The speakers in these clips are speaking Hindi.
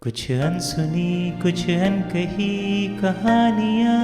कुछ अनसुनी कुछ अनकही कहानियाँ।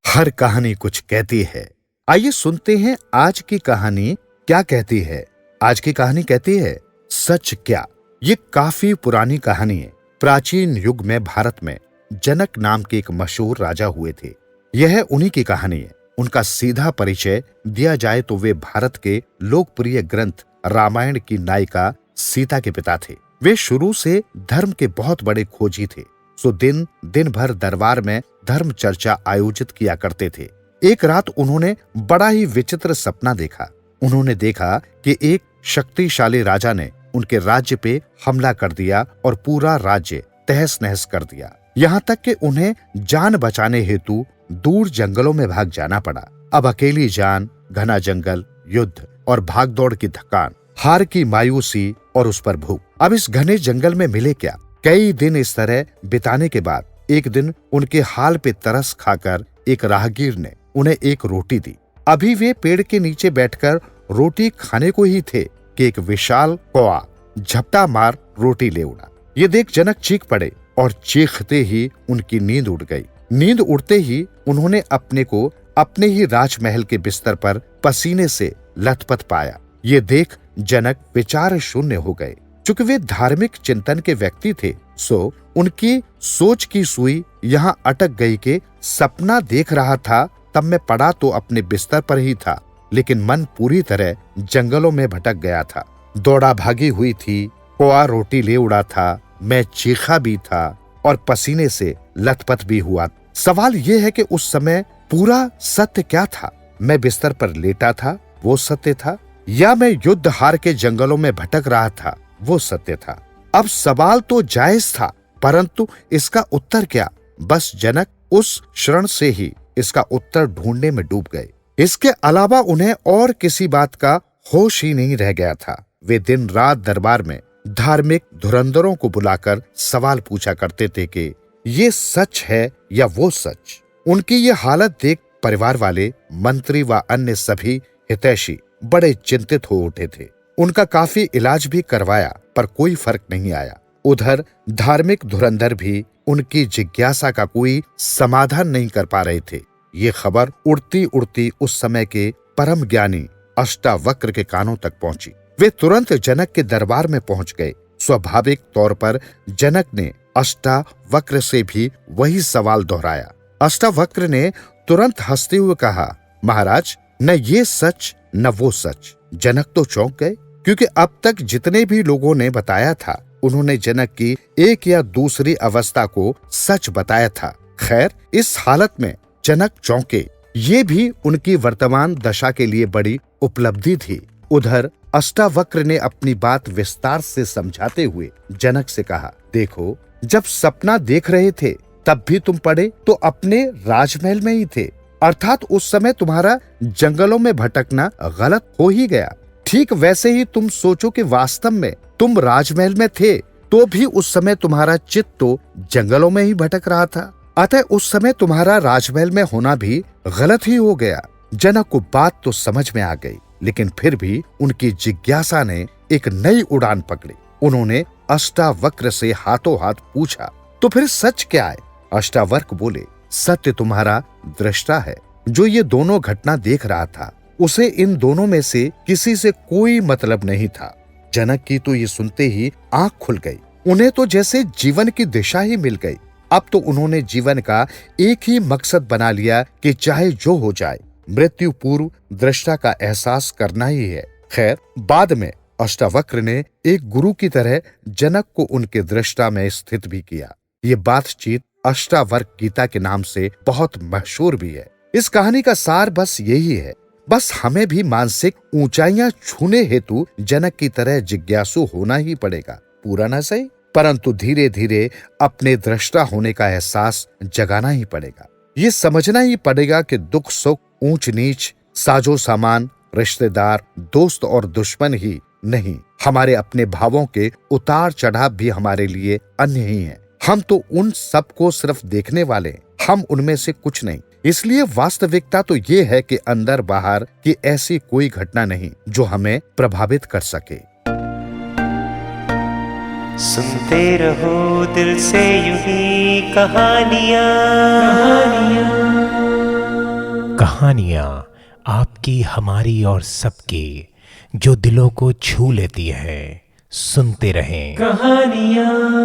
हर कहानी कुछ कहती है। आइए सुनते हैं आज की कहानी क्या कहती है। आज की कहानी कहती है सच क्या। ये काफी पुरानी कहानी है। प्राचीन युग में भारत में जनक नाम के एक मशहूर राजा हुए थे। यह उन्हीं की कहानी है। उनका सीधा परिचय दिया जाए तो वे भारत के लोकप्रिय ग्रंथ रामायण की नायिका सीता के पिता थे। वे शुरू से धर्म के बहुत बड़े खोजी थे। सो दिन भर दरबार में धर्म चर्चा आयोजित किया करते थे। एक रात उन्होंने बड़ा ही विचित्र सपना देखा। उन्होंने देखा कि एक शक्तिशाली राजा ने उनके राज्य पे हमला कर दिया और पूरा राज्य तहस नहस कर दिया। यहाँ तक कि उन्हें जान बचाने हेतु दूर जंगलों में भाग जाना पड़ा। अब अकेली जान, घना जंगल, युद्ध और भागदौड़ की थकान, हार की मायूसी और उस पर भूख। अब इस घने जंगल में मिले क्या। कई दिन इस तरह बिताने के बाद एक दिन उनके हाल पे तरस खाकर एक राहगीर ने उन्हें एक रोटी दी। अभी वे पेड़ के नीचे बैठकर रोटी खाने को ही थे कि एक विशाल कौआ झपटा मार रोटी ले उड़ा। ये देख जनक चीख पड़े और चीखते ही उनकी नींद उड़ गई। नींद उड़ते ही उन्होंने अपने को अपने ही राजमहल के बिस्तर पर पसीने से लथपथ पाया। ये देख जनक विचार शून्य हो गए। चूंकि वे धार्मिक चिंतन के व्यक्ति थे, सो उनकी सोच की सुई यहाँ अटक गई कि सपना देख रहा था तब मैं पड़ा तो अपने बिस्तर पर ही था, लेकिन मन पूरी तरह जंगलों में भटक गया था। दौड़ा भागी हुई थी, कौआ रोटी ले उड़ा था, मैं चीखा भी था और पसीने से लथपथ भी हुआ। सवाल यह है कि उस समय पूरा सत्य क्या था। मैं बिस्तर पर लेटा था, वो सत्य था, या मैं युद्ध हार के जंगलों में भटक रहा था, वो सत्य था। अब सवाल तो जायज था, परंतु इसका उत्तर क्या। बस जनक उस क्षण से ही इसका उत्तर ढूंढने में डूब गए। इसके अलावा उन्हें और किसी बात का होश ही नहीं रह गया था। वे दिन रात दरबार में धार्मिक धुरंधरों को बुलाकर सवाल पूछा करते थे कि ये सच है या वो सच। उनकी ये हालत देख परिवार वाले, मंत्री व अन्य सभी हितैषी बड़े चिंतित हो उठे थे। उनका काफी इलाज भी करवाया पर कोई फर्क नहीं आया। उधर धार्मिक धुरंधर भी उनकी जिज्ञासा का कोई समाधान नहीं कर पा रहे थे। ये खबर उड़ती उड़ती उस समय के परम ज्ञानी अष्टावक्र के कानों तक पहुंची। वे तुरंत जनक के दरबार में पहुंच गए। स्वाभाविक तौर पर जनक ने अष्टावक्र से भी वही सवाल दोहराया। अष्टावक्र ने तुरंत हंसते हुए कहा, महाराज, न ये सच न वो सच। जनक तो चौंक गए, क्योंकि अब तक जितने भी लोगों ने बताया था उन्होंने जनक की एक या दूसरी अवस्था को सच बताया था। खैर, इस हालत में जनक चौंके। ये भी उनकी वर्तमान दशा के लिए बड़ी उपलब्धि थी। उधर अष्टावक्र ने अपनी बात विस्तार से समझाते हुए जनक से कहा, देखो, जब सपना देख रहे थे तब भी तुम पढ़े तो अपने राजमहल में ही थे, अर्थात उस समय तुम्हारा जंगलों में भटकना गलत हो ही गया। ठीक वैसे ही तुम सोचो कि वास्तव में तुम राजमहल में थे तो भी उस समय तुम्हारा चित्त तो जंगलों में ही भटक रहा था। अतः उस समय तुम्हारा राजमहल में होना भी गलत ही हो गया। जनक को बात तो समझ में आ गई, लेकिन फिर भी उनकी जिज्ञासा ने एक नई उड़ान पकड़ी। उन्होंने अष्टावक्र से हाथों हाथ पूछा, तो फिर सच क्या है। अष्टावक्र बोले, सत्य तुम्हारा दृष्टा है, जो ये दोनों घटना देख रहा था। उसे इन दोनों में से किसी से कोई मतलब नहीं था। जनक की तो ये सुनते ही आंख खुल गई। उन्हें तो जैसे जीवन की दिशा ही मिल गई। अब तो उन्होंने जीवन का एक ही मकसद बना लिया कि चाहे जो हो जाए, मृत्यु पूर्व दृष्टा का एहसास करना ही है। खैर, बाद में अष्टावक्र ने एक गुरु की तरह जनक को उनके दृष्टा में स्थित भी किया। ये बातचीत अष्टावक्र गीता के नाम से बहुत मशहूर भी है। इस कहानी का सार बस यही है, बस हमें भी मानसिक ऊंचाइयां छूने हेतु जनक की तरह जिज्ञासु होना ही पड़ेगा। पूरा न सही, परंतु धीरे धीरे अपने दृष्टा होने का एहसास जगाना ही पड़ेगा। ये समझना ही पड़ेगा कि दुख सुख, ऊंच नीच, साजो सामान, रिश्तेदार, दोस्त और दुश्मन ही नहीं, हमारे अपने भावों के उतार चढ़ाव भी हमारे लिए अन्य ही हैं। हम तो उन सबको सिर्फ देखने वाले हैं, हम उनमें से कुछ नहीं। इसलिए वास्तविकता तो ये है कि अंदर बाहर की ऐसी कोई घटना नहीं जो हमें प्रभावित कर सके। सुनते रहो दिल से यूं ही कहानियाँ। कहानियाँ आपकी, हमारी और सबकी, जो दिलों को छू लेती है। सुनते रहें कहानियाँ।